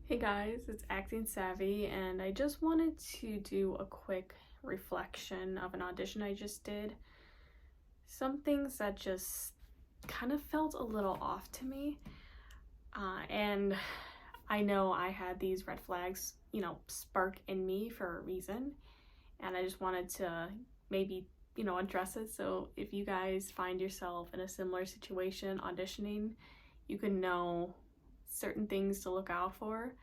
Hey guys, it's Acting Savvy, and I just wanted to do a quick reflection of an audition I just did. Some things that just kind of felt a little off to me, and I know I had these red flags, spark in me for a reason, and I just wanted to maybe, address it. So if you guys find yourself in a similar situation auditioning, you can know certain things to look out for.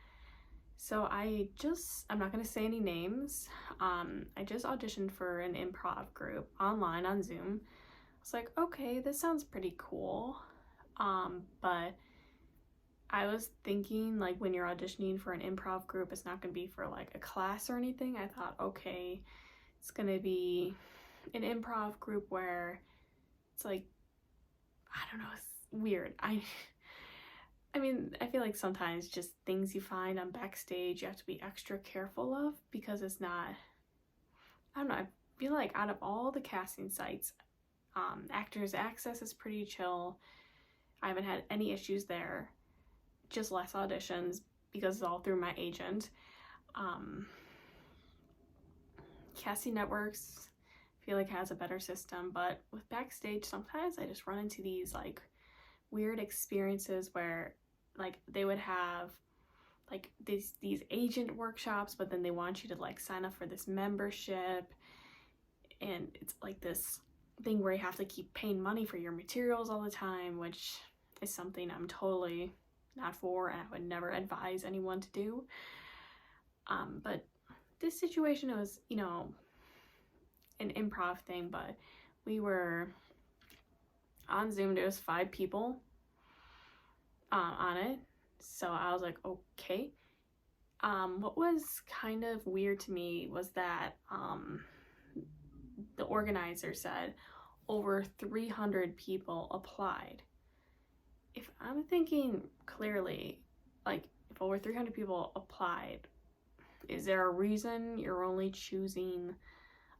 So I'm not gonna say any names. I just auditioned for an improv group online on Zoom. I was like, okay, this sounds pretty cool. But I was thinking, like, when you're auditioning for an improv group, it's not gonna be for like a class or anything. I thought, okay, it's gonna be an improv group where it's like, I don't know, it's weird. I mean, I feel like sometimes just things you find on backstage you have to be extra careful of because it's not, I don't know, I feel like out of all the casting sites, Actors Access is pretty chill. I haven't had any issues there, just less auditions because it's all through my agent. Casting Networks, I feel like has a better system, but with backstage, sometimes I just run into these like weird experiences where like they would have like these agent workshops, but then they want you to like sign up for this membership, and it's like this thing where you have to keep paying money for your materials all the time, which is something I'm totally not for and I would never advise anyone to do. But this situation, it was, an improv thing, but we were on Zoom. There was 5 people on it, so I was like, okay. What was kind of weird to me was that the organizer said over 300 people applied. If I'm thinking clearly, like, if over 300 people applied, is there a reason you're only choosing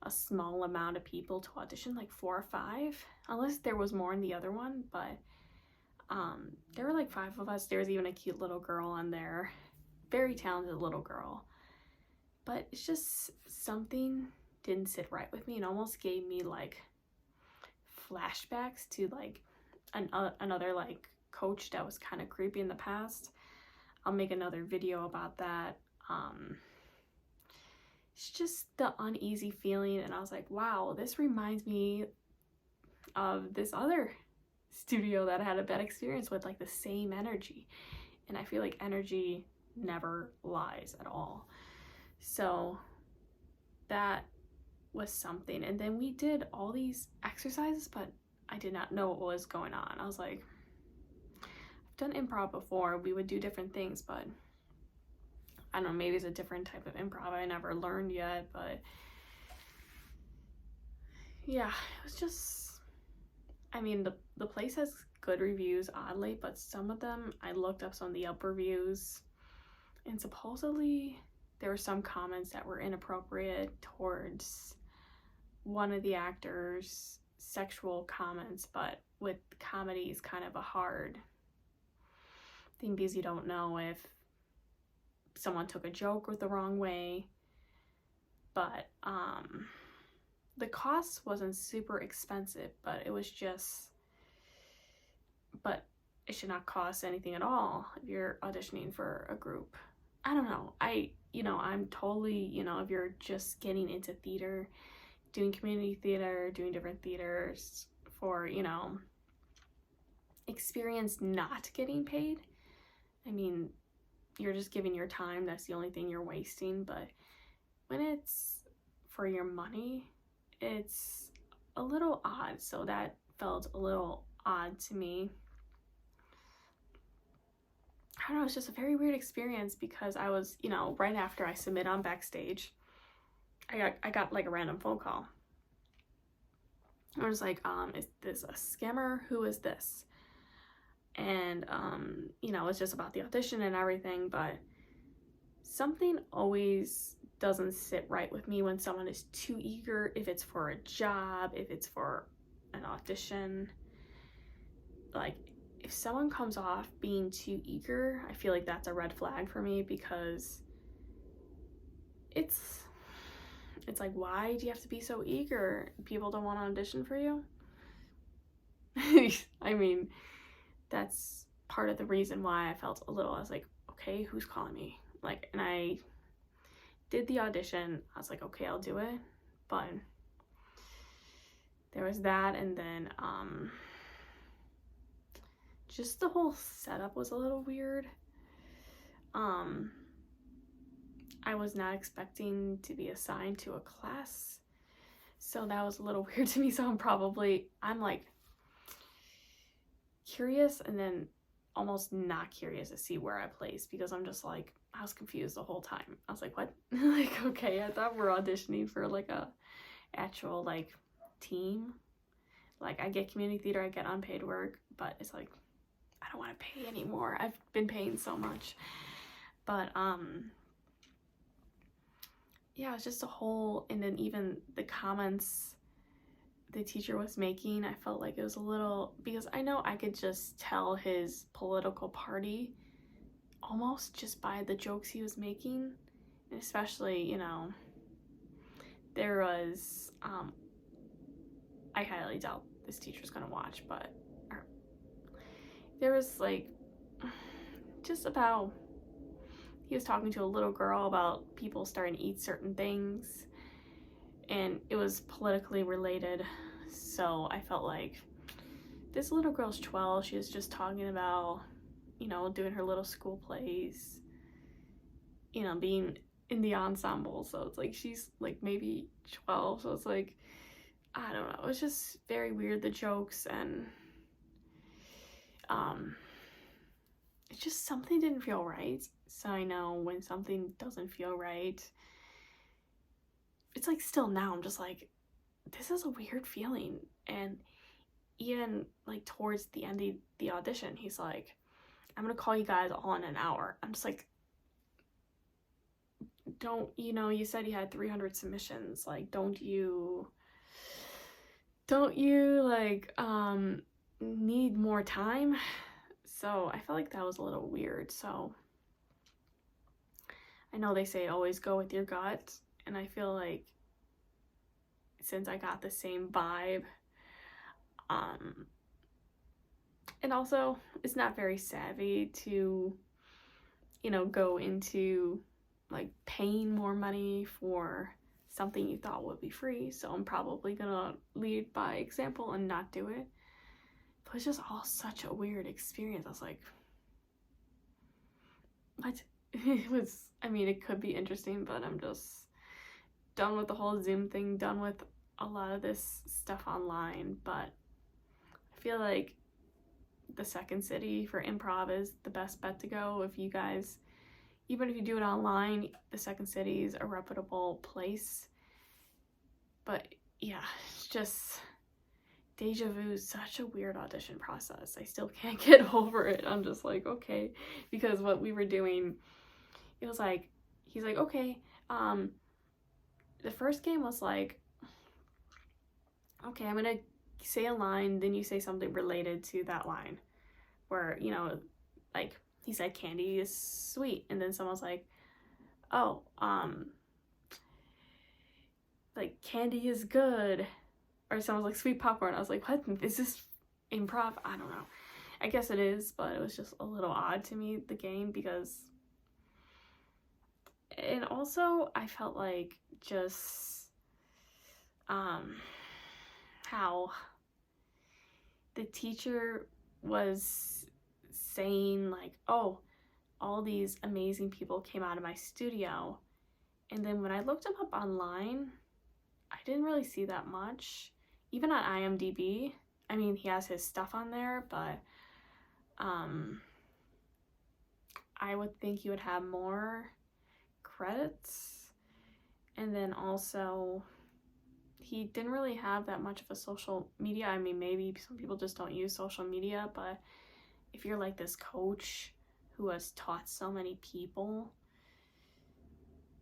a small amount of people to audition, like 4 or 5? Unless there was more in the other one, but there were like 5 of us. There was even a cute little girl on there, very talented little girl, but it's just something didn't sit right with me and almost gave me like flashbacks to like another like coach that was kind of creepy in the past. I'll make another video about that. It's just the uneasy feeling, and I was like, wow, this reminds me of this other studio that I had a bad experience with, like the same energy, and I feel like energy never lies at all. So that was something. And then we did all these exercises, but I did not know what was going on. I was like, I've done improv before, we would do different things, but I don't know, maybe it's a different type of improv I never learned yet. But yeah, it was just, I mean, the place has good reviews, oddly, but some of them, I looked up some of the Yelp reviews, and supposedly there were some comments that were inappropriate towards one of the actors, sexual comments. But with comedy is kind of a hard thing because you don't know if someone took a joke with the wrong way. But the cost wasn't super expensive, but it was just, but it should not cost anything at all if you're auditioning for a group. I don't know. I'm totally, if you're just getting into theater, doing community theater, doing different theaters for, experience not getting paid. I mean, you're just giving your time. That's the only thing you're wasting. But when it's for your money, it's a little odd. So that felt a little odd to me. I don't know, it's just a very weird experience because I was, right after I submit on backstage, I got like a random phone call. I was like, is this a scammer? Who is this? And it's just about the audition and everything, but something always doesn't sit right with me when someone is too eager, if it's for a job, if it's for an audition. Like, if someone comes off being too eager, I feel like that's a red flag for me, because it's like, why do you have to be so eager? People don't want to audition for you? I mean, that's part of the reason why I felt a little, I was like, okay, who's calling me? Like, and I did the audition. I was like, okay, I'll do it. But there was that, and then just the whole setup was a little weird. I was not expecting to be assigned to a class, so that was a little weird to me. So I'm like curious, and then almost not curious to see where I place, because I'm just like, I was confused the whole time. I was like, what? Like, okay, I thought we're auditioning for like a actual like team. Like, I get community theater, I get unpaid work, but it's like, I don't want to pay anymore. I've been paying so much. But yeah, it was just a whole, and then even the comments the teacher was making, I felt like it was a little, because I know I could just tell his political party almost just by the jokes he was making. And especially, you know, there was I highly doubt this teacher's gonna watch, but there was like just about, he was talking to a little girl about people starting to eat certain things, and it was politically related. So I felt like, this little girl's 12, she was just talking about, you know, doing her little school plays, you know, being in the ensemble. So it's like, she's like maybe 12, so it's like, I don't know, it was just very weird, the jokes, and it's just, something didn't feel right. So I know when something doesn't feel right, it's like, still now I'm just like, this is a weird feeling. And even like towards the end of the audition, he's like, I'm gonna call you guys all in an hour. I'm just like, don't, you know, you said you had 300 submissions, like, don't you like need more time? So I felt like that was a little weird. So I know they say always go with your gut, and I feel like since I got the same vibe, and also it's not very savvy to, you know, go into like paying more money for something you thought would be free. So I'm probably gonna lead by example and not do it. But it's just all such a weird experience. I was like, what? It was, I mean, it could be interesting, but I'm just done with the whole Zoom thing, done with a lot of this stuff online. But I feel like the Second City for improv is the best bet to go. If you guys, even if you do it online, the Second City is a reputable place. But yeah, it's just, Deja Vu is such a weird audition process. I still can't get over it. I'm just like, okay, because what we were doing, it was like, he's like, okay, the first game was like, okay, I'm gonna say a line, then you say something related to that line, where, you know, like, he said candy is sweet, and then someone's like, oh, like, candy is good, or someone's like, sweet popcorn. I was like, what, is this improv? I don't know. I guess it is, but it was just a little odd to me, the game, because, and also I felt like just how the teacher was saying like, oh, all these amazing people came out of my studio, and then when I looked him up online, I didn't really see that much. Even on IMDb, I mean, he has his stuff on there, but I would think he would have more credits. And then also, he didn't really have that much of a social media. I mean, maybe some people just don't use social media, but if you're like this coach who has taught so many people,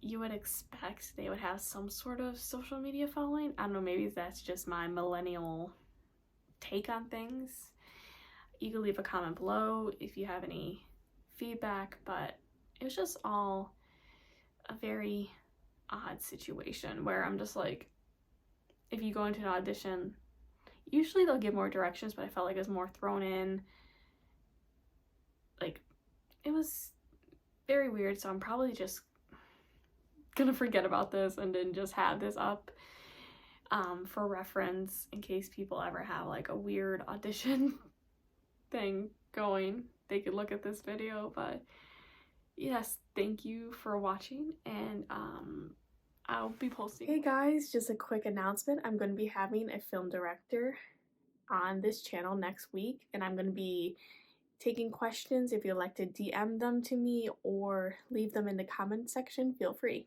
you would expect they would have some sort of social media following. I don't know, maybe that's just my millennial take on things. You can leave a comment below if you have any feedback, but it was just all a very odd situation where I'm just like, if you go into an audition, usually they'll give more directions, but I felt like it was more thrown in. Like, it was very weird, so I'm probably just gonna forget about this and then just have this up for reference in case people ever have like a weird audition thing going. They could look at this video. But yes, thank you for watching, and I'll be posting. Hey guys, just a quick announcement. I'm going to be having a film director on this channel next week, and I'm going to be taking questions. If you'd like to DM them to me or leave them in the comment section, feel free.